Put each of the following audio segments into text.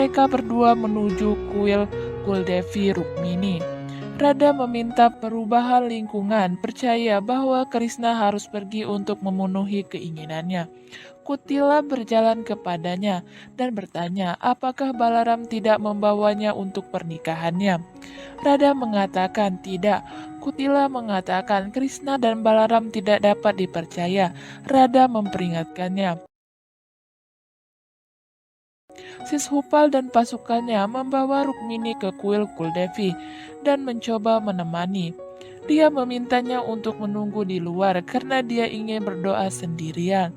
mereka berdua menuju kuil Kuldevi Rukmini. Radha meminta perubahan lingkungan, percaya bahwa Krishna harus pergi untuk memenuhi keinginannya. Kutila berjalan kepadanya dan bertanya apakah Balaram tidak membawanya untuk pernikahannya. Radha mengatakan tidak. Kutila mengatakan Krishna dan Balaram tidak dapat dipercaya. Radha memperingatkannya. Sishupal dan pasukannya membawa Rukmini ke kuil Kuldevi dan mencoba menemani. Dia memintanya untuk menunggu di luar karena dia ingin berdoa sendirian.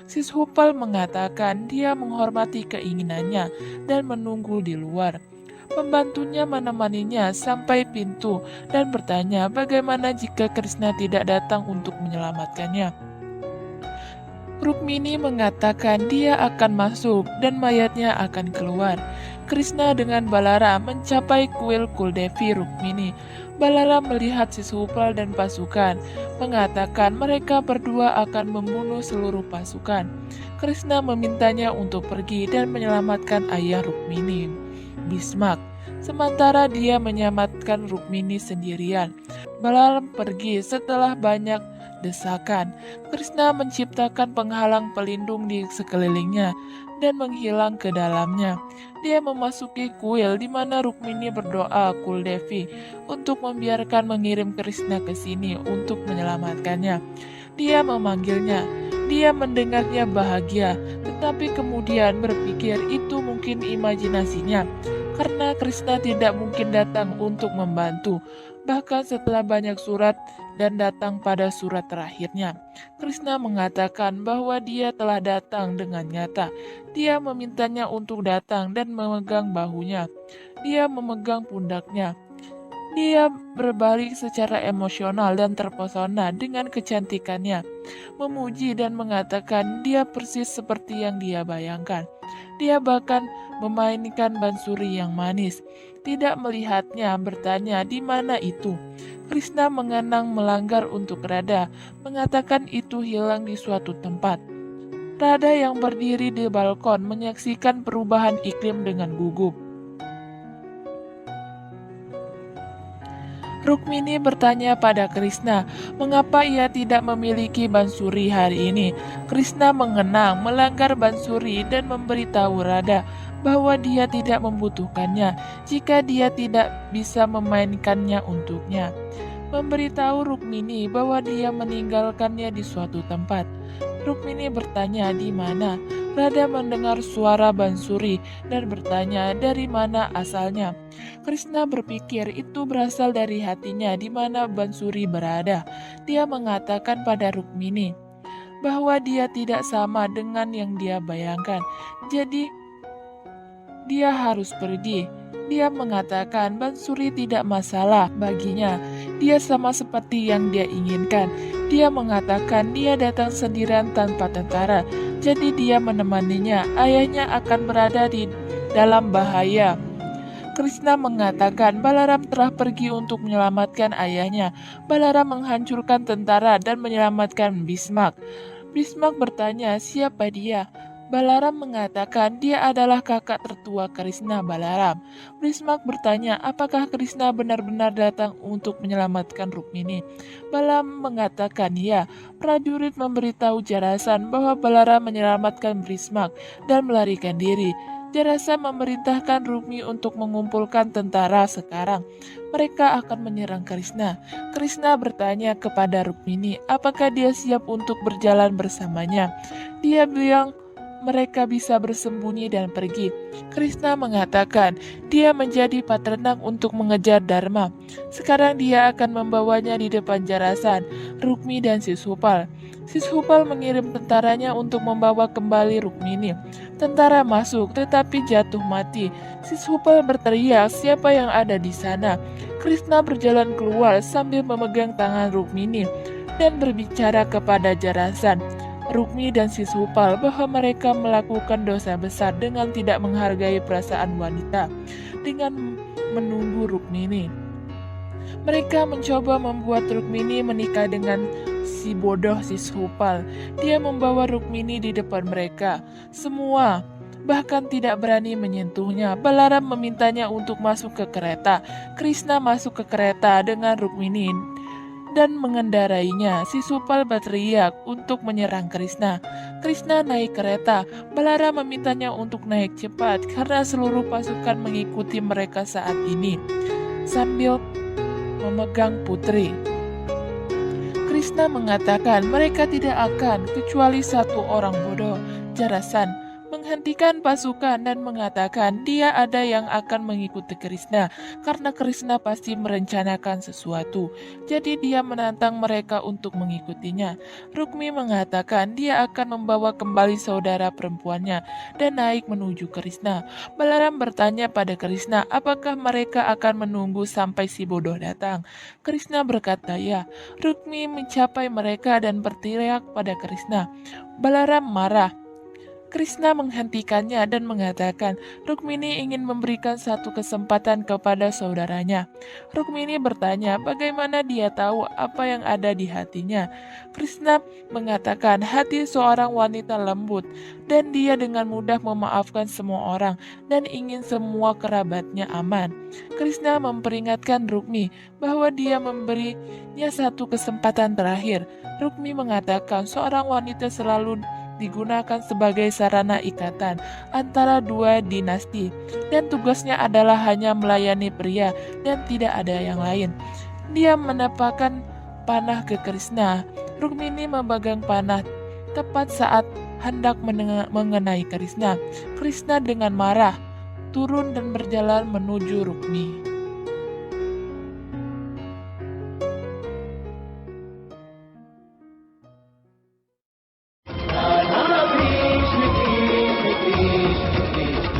Sishupal mengatakan dia menghormati keinginannya dan menunggu di luar. Pembantunya menemaninya sampai pintu dan bertanya bagaimana jika Krishna tidak datang untuk menyelamatkannya. Rukmini mengatakan dia akan masuk dan mayatnya akan keluar. Krishna dengan Balaram mencapai kuil Kuldevi Rukmini. Balaram melihat Sishupal dan pasukan, mengatakan mereka berdua akan membunuh seluruh pasukan. Krishna memintanya untuk pergi dan menyelamatkan ayah Rukmini, Bhismak. Sementara dia menyelamatkan Rukmini sendirian. Balaram pergi setelah banyak desakan. Krishna menciptakan penghalang pelindung di sekelilingnya dan menghilang ke dalamnya. Dia memasuki kuil di mana Rukmini berdoa Kuldevi untuk membiarkan mengirim Krishna ke sini untuk menyelamatkannya. Dia memanggilnya. Dia mendengarnya bahagia, tetapi kemudian berpikir itu mungkin imajinasinya, karena Krishna tidak mungkin datang untuk membantu. Bahkan setelah banyak surat dan datang pada surat terakhirnya, Krishna mengatakan bahwa dia telah datang dengan nyata. Dia memintanya untuk datang dan memegang bahunya. Dia memegang pundaknya. Dia berbalik secara emosional dan terpesona dengan kecantikannya, memuji dan mengatakan dia persis seperti yang dia bayangkan. Dia bahkan memainkan bansuri yang manis. Tidak melihatnya, bertanya di mana itu. Krishna mengenang melanggar untuk Radha, mengatakan itu hilang di suatu tempat. Radha yang berdiri di balkon menyaksikan perubahan iklim dengan gugup. Rukmini bertanya pada Krishna, mengapa ia tidak memiliki bansuri hari ini. Krishna mengenang melanggar bansuri dan memberitahu Radha bahwa dia tidak membutuhkannya jika dia tidak bisa memainkannya untuknya. Memberitahu Rukmini bahwa dia meninggalkannya di suatu tempat. Rukmini bertanya di mana. Radha mendengar suara bansuri dan bertanya dari mana asalnya. Krishna berpikir itu berasal dari hatinya di mana bansuri berada. Dia mengatakan pada Rukmini bahwa dia tidak sama dengan yang dia bayangkan. Jadi dia harus pergi. Dia mengatakan bansuri tidak masalah baginya. Dia sama seperti yang dia inginkan. Dia mengatakan dia datang sendirian tanpa tentara. Jadi dia menemaninya. Ayahnya akan berada di dalam bahaya. Krishna mengatakan Balaram telah pergi untuk menyelamatkan ayahnya. Balaram menghancurkan tentara dan menyelamatkan Bhismak. Bhismak bertanya siapa dia. Balaram mengatakan dia adalah kakak tertua Krishna, Balaram. Bhismak bertanya apakah Krishna benar-benar datang untuk menyelamatkan Rukmini. Balaram mengatakan ya. Prajurit memberitahu Jarasan bahwa Balaram menyelamatkan Bhismak dan melarikan diri. Jarasan memerintahkan Rukmi untuk mengumpulkan tentara sekarang. Mereka akan menyerang Krishna. Krishna bertanya kepada Rukmini apakah dia siap untuk berjalan bersamanya. Dia bilang mereka bisa bersembunyi dan pergi. Krishna mengatakan dia menjadi patrenang untuk mengejar Dharma. Sekarang dia akan membawanya di depan Jarasan, Rukmi dan Sishupal. Sishupal mengirim tentaranya untuk membawa kembali Rukmini. Tentara masuk tetapi jatuh mati. Sishupal berteriak siapa yang ada di sana. Krishna berjalan keluar sambil memegang tangan Rukmini dan berbicara kepada Jarasan, Rukmi dan Sishupal bahwa mereka melakukan dosa besar dengan tidak menghargai perasaan wanita dengan menunggu Rukmini. Mereka mencoba membuat Rukmini menikah dengan si bodoh Sishupal. Dia membawa Rukmini di depan mereka semua bahkan tidak berani menyentuhnya. Balaram memintanya untuk masuk ke kereta. Krishna masuk ke kereta dengan Rukmini dan mengendarainya. Sisupal berteriak untuk menyerang Krishna. Krishna naik kereta. Balaram memintanya untuk naik cepat karena seluruh pasukan mengikuti mereka saat ini sambil memegang putri. Krishna mengatakan mereka tidak akan kecuali satu orang bodoh, Jarasan, menghentikan pasukan dan mengatakan dia ada yang akan mengikuti Krishna karena Krishna pasti merencanakan sesuatu. Jadi dia menantang mereka untuk mengikutinya. Rukmi mengatakan dia akan membawa kembali saudara perempuannya dan naik menuju Krishna. Balaram bertanya pada Krishna apakah mereka akan menunggu sampai si bodoh datang. Krishna berkata ya. Rukmi mencapai mereka dan berteriak pada Krishna. Balaram marah. Krishna menghentikannya dan mengatakan, Rukmini ingin memberikan satu kesempatan kepada saudaranya. Rukmini bertanya bagaimana dia tahu apa yang ada di hatinya. Krishna mengatakan hati seorang wanita lembut dan dia dengan mudah memaafkan semua orang dan ingin semua kerabatnya aman. Krishna memperingatkan Rukmi bahwa dia memberinya satu kesempatan terakhir. Rukmi mengatakan seorang wanita selalu digunakan sebagai sarana ikatan antara dua dinasti dan tugasnya adalah hanya melayani pria dan tidak ada yang lain. Dia menepakkan panah ke Krishna. Rukmini memegang panah tepat saat hendak mengenai Krishna. Krishna dengan marah turun dan berjalan menuju Rukmi. Radha Krishna Krishna Krishna Krishna